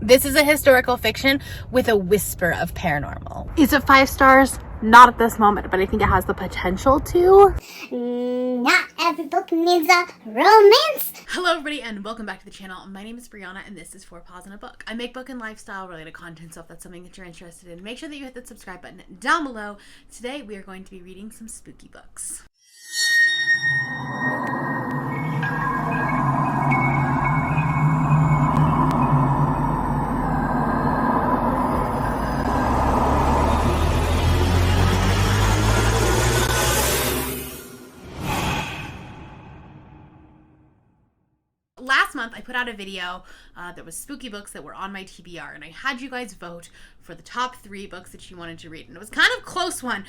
This is a historical fiction with a whisper of paranormal. Is it 5 stars? Not at this moment, but I think it has the potential to. Not every book needs a romance. Hello everybody and welcome back to the channel. My name is Brianna and this is 4 Paws in a Book. I make book and lifestyle related content, so if that's something that you're interested in, make sure that you hit the subscribe button down below. Today we are going to be reading some spooky books. Last month, I put out a video that was spooky books that were on my TBR, and I had you guys vote for the top 3 books that you wanted to read, and it was kind of a close one,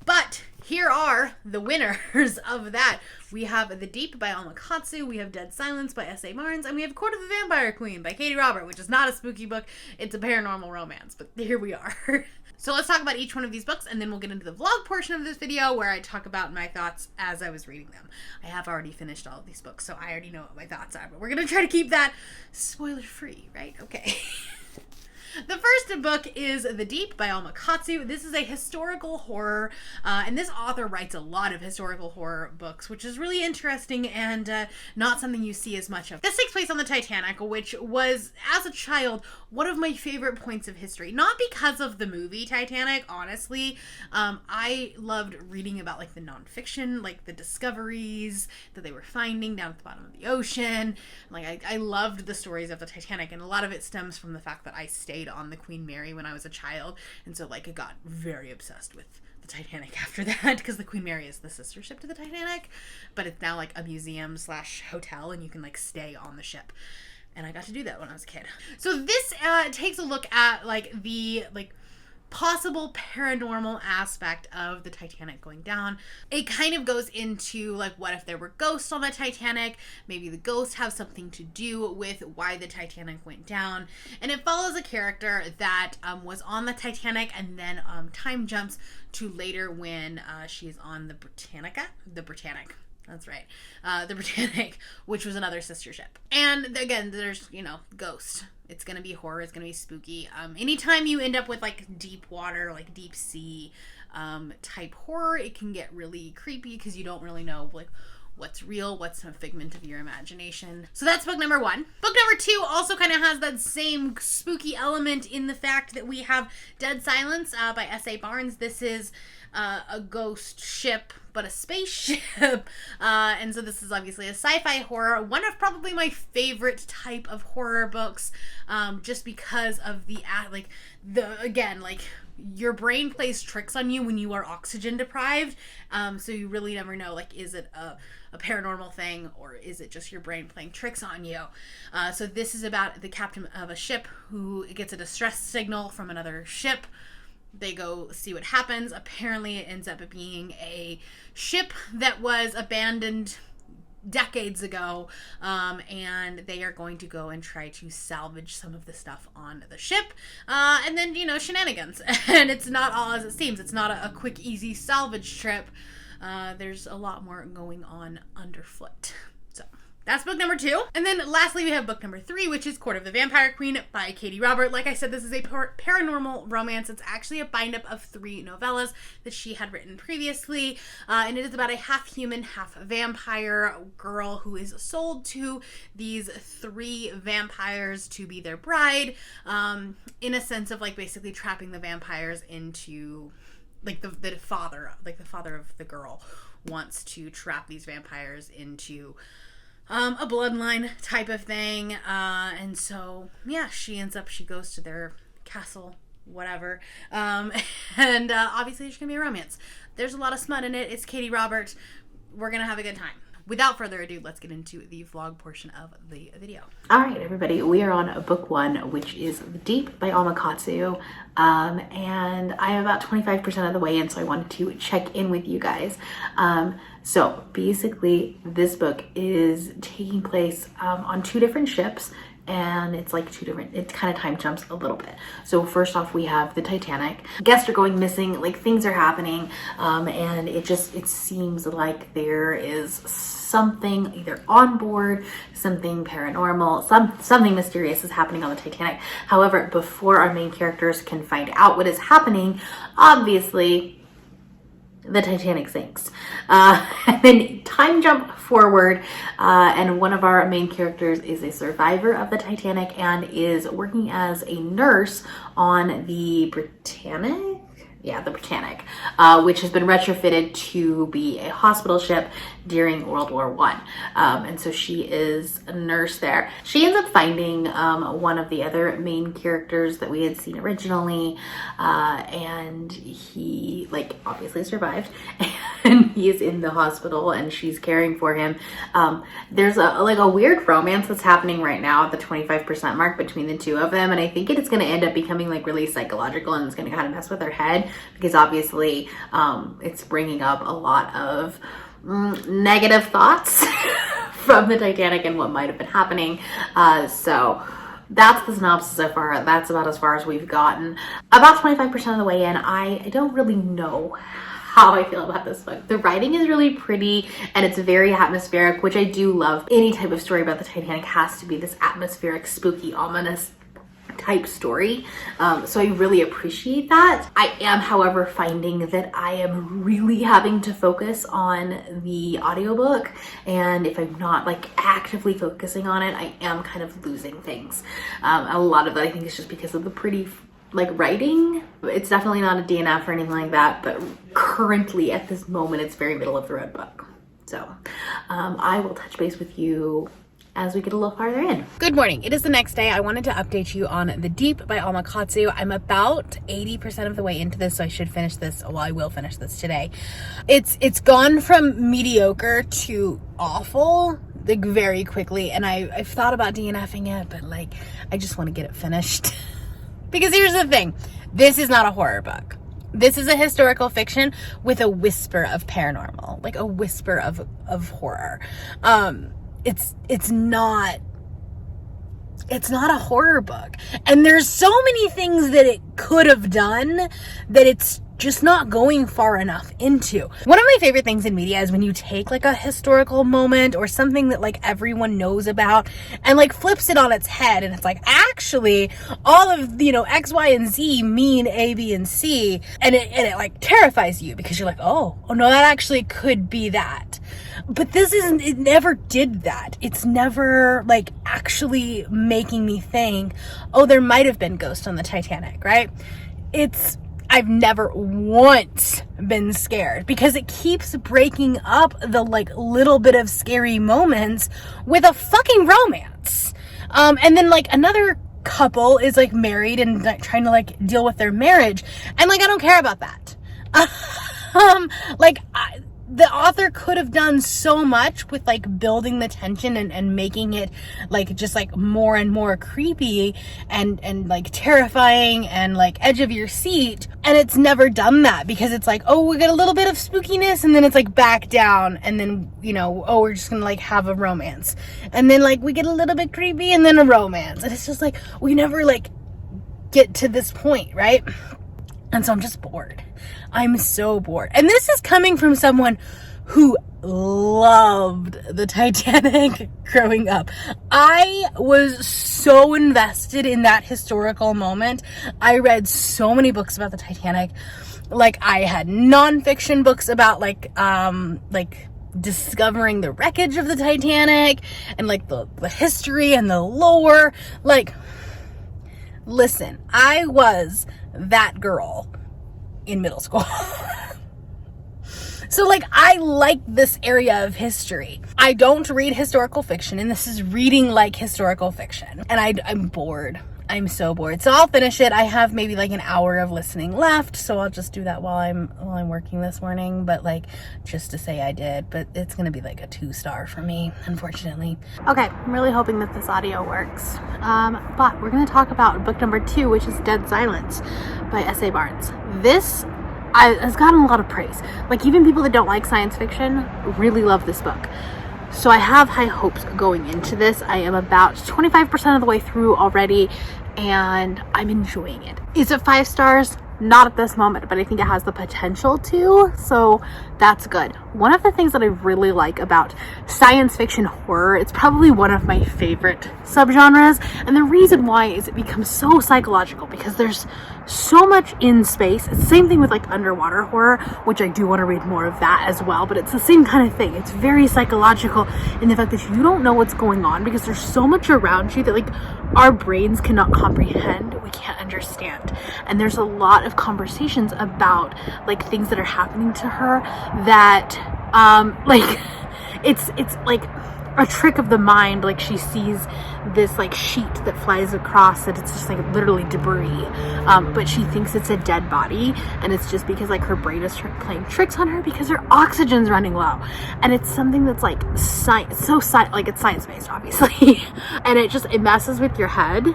but here are the winners of that. We have The Deep by Alma Katsu, we have Dead Silence by S.A. Barnes, and we have Court of the Vampire Queen by Katie Robert, which is not a spooky book, it's a paranormal romance, but here we are. So let's talk about each one of these books, and then we'll get into the vlog portion of this video where I talk about my thoughts as I was reading them. I have already finished all of these books, so I already know what my thoughts are, but we're going to try to keep that spoiler-free, right? Okay. The first book is The Deep by Alma Katsu. This is a historical horror, and this author writes a lot of historical horror books, which is really interesting and not something you see as much of. This takes place on the Titanic, which was, as a child, one of my favorite points of history. Not because of the movie Titanic, honestly. I loved reading about, like, the nonfiction, like, the discoveries that they were finding down at the bottom of the ocean. Like, I loved the stories of the Titanic, and a lot of it stems from the fact that I stayed on the Queen Mary when I was a child, and so like I got very obsessed with the Titanic after that, because the Queen Mary is the sister ship to the Titanic, but it's now like a museum / hotel, and you can like stay on the ship, and I got to do that when I was a kid. So this takes a look at like the possible paranormal aspect of the Titanic going down. It kind of goes into like, what if there were ghosts on the Titanic? Maybe the ghosts have something to do with why the Titanic went down. And it follows a character that was on the Titanic, and then time jumps to later when she's on the Britannica. The Britannic. That's right. The Britannic, which was another sister ship. And again, there's, ghosts. It's going to be horror. It's going to be spooky. Anytime you end up with like deep water, like deep sea type horror, it can get really creepy because you don't really know like what's real, what's a figment of your imagination. So that's book number 1. Book number 2 also kind of has that same spooky element in the fact that we have Dead Silence by S.A. Barnes. This is a ghost ship, but a spaceship. And so this is obviously a sci-fi horror. One of probably my favorite type of horror books, just because of your brain plays tricks on you when you are oxygen deprived. So you really never know, like, is it a paranormal thing, or is it just your brain playing tricks on you? So this is about the captain of a ship who gets a distress signal from another ship. They go see what happens. Apparently it ends up being a ship that was abandoned decades ago, and they are going to go and try to salvage some of the stuff on the ship, and then, shenanigans. And it's not all as it seems. It's not a quick, easy salvage trip. There's a lot more going on underfoot. So that's book number 2. And then lastly, we have book number 3, which is Court of the Vampire Queen by Katie Robert. Like I said, this is a paranormal romance. It's actually a bind-up of 3 novellas that she had written previously. And it is about a half-human, half-vampire girl who is sold to these 3 vampires to be their bride, in a sense of like basically trapping the vampires into like the father of the girl wants to trap these vampires into a bloodline type of thing, and so yeah, she goes to their castle, whatever, and obviously there's gonna be a romance. There's a lot of smut in it. It's Katie Robert. We're gonna have a good time. Without further ado, let's get into the vlog portion of the video. All right, everybody, we are on book 1, which is The Deep by Alma Katsu, and I am about 25% of the way in, so I wanted to check in with you guys. So basically, this book is taking place on 2 different ships. and it's like two different, it kind of time jumps a little bit. So first off, we have the Titanic. Guests are going missing, like things are happening, and it seems like there is something either on board, something paranormal, something mysterious is happening on the Titanic. However, before our main characters can find out what is happening, obviously the Titanic sinks. And then time jump forward, and one of our main characters is a survivor of the Titanic and is working as a nurse on the Britannic. Yeah, the Britannic, which has been retrofitted to be a hospital ship during World War I. And so she is a nurse there. She ends up finding one of the other main characters that we had seen originally, and he, like, obviously survived, and he is in the hospital and she's caring for him. There's a weird romance that's happening right now at the 25% mark between the two of them, and I think it's going to end up becoming like really psychological, and it's going to kind of mess with their head, because obviously it's bringing up a lot of negative thoughts from the Titanic and what might have been happening. So that's the synopsis so far. That's about as far as we've gotten. About 25% of the way in, I don't really know how I feel about this book. The writing is really pretty and it's very atmospheric, which I do love. Any type of story about the Titanic has to be this atmospheric, spooky, ominous type story. So I really appreciate that. I am, however, finding that I am really having to focus on the audiobook, and if I'm not like actively focusing on it, I am kind of losing things. A lot of that I think is just because of the pretty writing. It's definitely not a DNF or anything like that, but currently at this moment it's very middle of the road book. So I will touch base with you as we get a little farther in. Good morning. It is the next day. I wanted to update you on The Deep by Alma Katsu. I'm about 80% of the way into this, so I should finish this. Well, I will finish this today. It's gone from mediocre to awful, like, very quickly, and I've thought about DNFing it, but like I just want to get it finished. Because here's the thing, this is not a horror book. This is a historical fiction with a whisper of paranormal, like a whisper of horror. It's not a horror book. And there's so many things that it could have done that it's just not going far enough into. One of my favorite things in media is when you take like a historical moment or something that like everyone knows about and like flips it on its head, and it's like, actually all of, X, Y, and Z mean A, B, and C, and it like terrifies you because you're like, oh no, that actually could be that. But it never did that. It's never like actually making me think, oh, there might have been ghosts on the Titanic, right? I've never once been scared because it keeps breaking up the like little bit of scary moments with a fucking romance. And then like another couple is like married and like, trying to like deal with their marriage, and like I don't care about that. The author could have done so much with like building the tension and making it like just like more and more creepy and like terrifying and like edge of your seat. And it's never done that because it's like, oh, we get a little bit of spookiness and then it's like back down, and then, oh, we're just gonna like have a romance. And then like we get a little bit creepy and then a romance. And it's just like, we never like get to this point, right? And so I'm just bored. I'm so bored. And this is coming from someone who loved the Titanic growing up. I was so invested in that historical moment. I read so many books about the Titanic. Like, I had nonfiction books about like discovering the wreckage of the Titanic and like the history and the lore. Like, listen, I was that girl in middle school. So like, I like this area of history. I don't read historical fiction, and this is reading like historical fiction, and I'm bored. I'm so bored. So I'll finish it. I have maybe like an hour of listening left, so I'll just do that while I'm working this morning, but like just to say I did. But it's gonna be like a 2-star for me, unfortunately. Okay, I'm really hoping that this audio works. But we're gonna talk about book number 2, which is Dead Silence by S.A. Barnes. This has gotten a lot of praise. Like, even people that don't like science fiction really love this book. So I have high hopes going into this. I am about 25% of the way through already, and I'm enjoying it. Is it 5 stars? Not at this moment, but I think it has the potential to, so that's good. One of the things that I really like about science fiction horror, it's probably one of my favorite subgenres, and the reason why is it becomes so psychological because there's so much in space. It's the same thing with like underwater horror, which I do want to read more of that as well, but it's the same kind of thing. It's very psychological in the fact that you don't know what's going on because there's so much around you that like our brains cannot comprehend, we can't understand. And there's a lot of conversations about like things that are happening to her that like it's like a trick of the mind. Like she sees this like sheet that flies across that it's just like literally debris, but she thinks it's a dead body, and it's just because like her brain is playing tricks on her because her oxygen's running low. And it's something that's like science, like it's science based obviously and it messes with your head.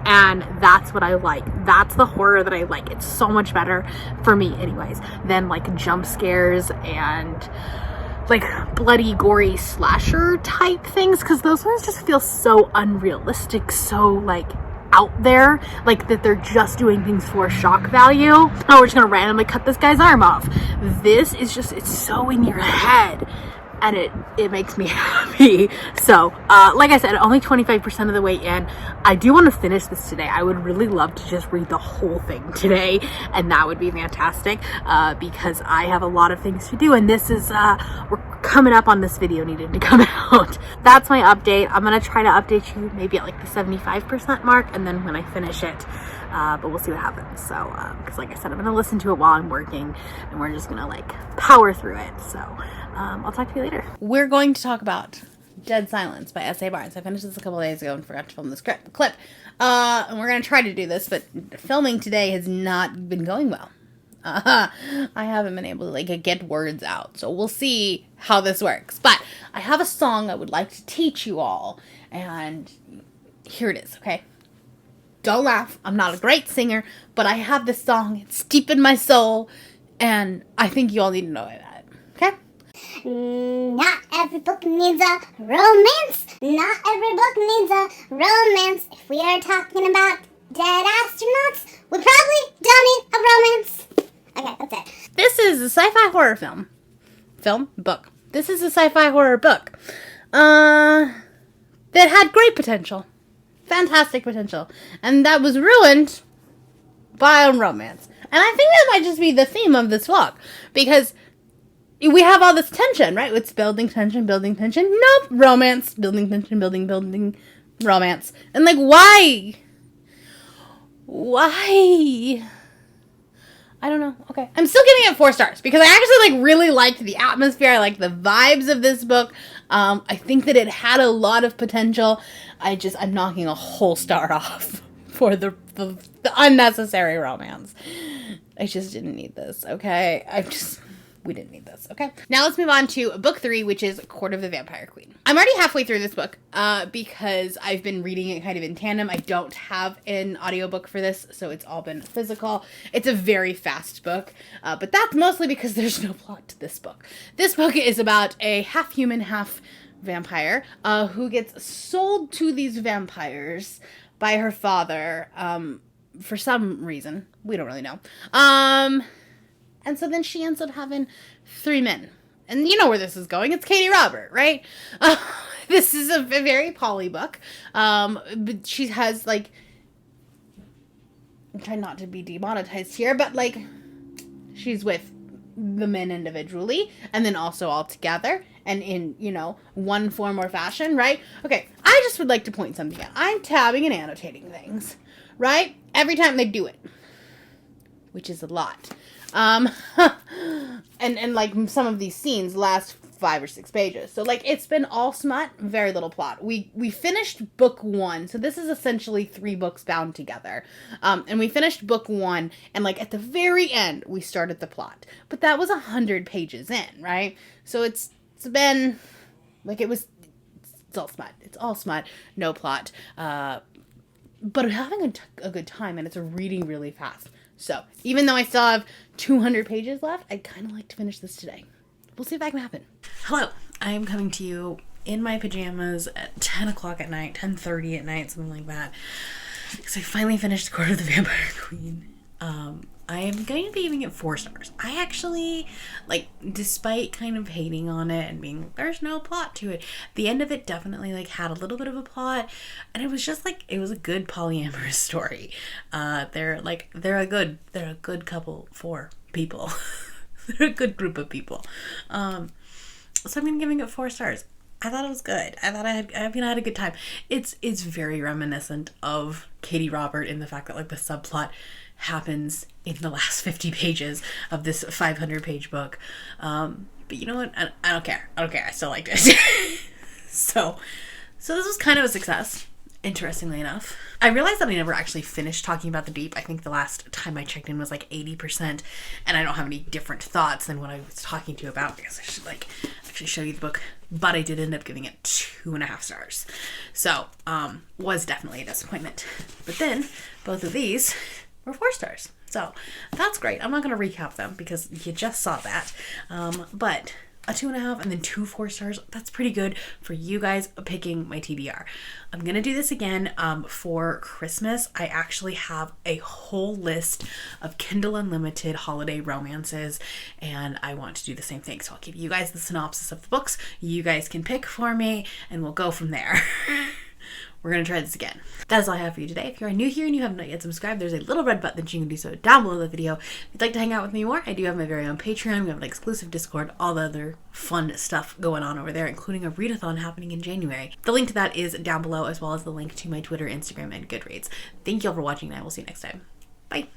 And that's what I like. That's the horror that I like. It's so much better for me anyways than like jump scares and like bloody, gory slasher type things, because those ones just feel so unrealistic, so like out there, like that they're just doing things for shock value. Oh, we're just gonna randomly cut this guy's arm off. This is just, it's so in your head, and it makes me happy. So like I said, only 25% of the way in. I do want to finish this today. I would really love to just read the whole thing today, and that would be fantastic, because I have a lot of things to do, and this is we're coming up on this video needed to come out. That's my update. I'm gonna try to update you maybe at like the 75% mark, and then when I finish it, but we'll see what happens. So because like I said, I'm gonna listen to it while I'm working, and we're just gonna like power through it. So I'll talk to you later. We're going to talk about Dead Silence by S.A. Barnes. I finished this a couple days ago and forgot to film the clip. And we're going to try to do this, but filming today has not been going well. I haven't been able to like get words out, so we'll see how this works. But I have a song I would like to teach you all, and here it is, okay? Don't laugh. I'm not a great singer, but I have this song. It's deep in my soul, and I think you all need to know it. Okay? Not every book needs a romance. Not every book needs a romance. If we are talking about dead astronauts, we probably don't need a romance. Okay, that's it. This is a sci-fi horror book. This is a sci-fi horror book that had great potential. Fantastic potential. And that was ruined by a romance. And I think that might just be the theme of this vlog, because we have all this tension, right? It's building tension. Nope, romance. Building tension, building romance. And like, why? I don't know. Okay. I'm still giving it 4 stars because I actually like really liked the atmosphere. I liked the vibes of this book. I think that it had a lot of potential. I'm knocking a whole star off for the unnecessary romance. I just didn't need this, okay? We didn't need this, okay? Now let's move on to book 3, which is Court of the Vampire Queen. I'm already halfway through this book because I've been reading it kind of in tandem. I don't have an audiobook for this, so it's all been physical. It's a very fast book, but that's mostly because there's no plot to this book. This book is about a half human, half vampire who gets sold to these vampires by her father for some reason. We don't really know. And so then she ends up having 3 men. And you know where this is going. It's Katee Robert, right? This is a very poly book. But she has, like... I'm trying not to be demonetized here, but, like, she's with the men individually, and then also all together, and in, you know, one form or fashion, right? Okay, I just would like to point something out. I'm tabbing and annotating things, right? Every time they do it. Which is a lot. And like some of these scenes last 5 or 6 pages. So like it's been all smut, very little plot. We finished book 1. So this is essentially 3 books bound together. And we finished book 1 and like at the very end we started the plot. But that was 100 pages in, right? So it's been like it's all smut. It's all smut, no plot. But I'm having a good time, and it's reading really fast. So, even though I still have 200 pages left, I'd kind of like to finish this today. We'll see if that can happen. Hello, I am coming to you in my pajamas at 10 o'clock at night, 10:30 at night, something like that, because I finally finished Court of the Vampire Queen. I am going to be giving it 4 stars. I actually, like, despite kind of hating on it and being, there's no plot to it, the end of it definitely, like, had a little bit of a plot, and it was just, like, it was a good polyamorous story. They're a good couple for people. They're a good group of people. So I'm going to giving it 4 stars. I thought it was good. I had a good time. It's very reminiscent of Katie Robert in the fact that, like, the subplot happens in the last 50 pages of this 500-page book. But you know what? I don't care. I still liked it. So this was kind of a success, interestingly enough. I realized that I never actually finished talking about The Deep. I think the last time I checked in was like 80%, and I don't have any different thoughts than what I was talking to you about, because I should, like, actually show you the book. But I did end up giving it 2.5 stars. So, was definitely a disappointment. But then, both of these were 4 stars. So, that's great. I'm not going to recap them because you just saw that. But a 2.5 and then 2 4 stars, that's pretty good for you guys picking my TBR. I'm going to do this again for Christmas. I actually have a whole list of Kindle Unlimited holiday romances, and I want to do the same thing. So I'll give you guys the synopsis of the books. You guys can pick for me, and we'll go from there. We're going to try this again. That is all I have for you today. If you are new here and you have not yet subscribed, there's a little red button that you can do so down below the video. If you'd like to hang out with me more, I do have my very own Patreon. We have an exclusive Discord, all the other fun stuff going on over there, including a readathon happening in January. The link to that is down below, as well as the link to my Twitter, Instagram, and Goodreads. Thank you all for watching, and I will see you next time. Bye.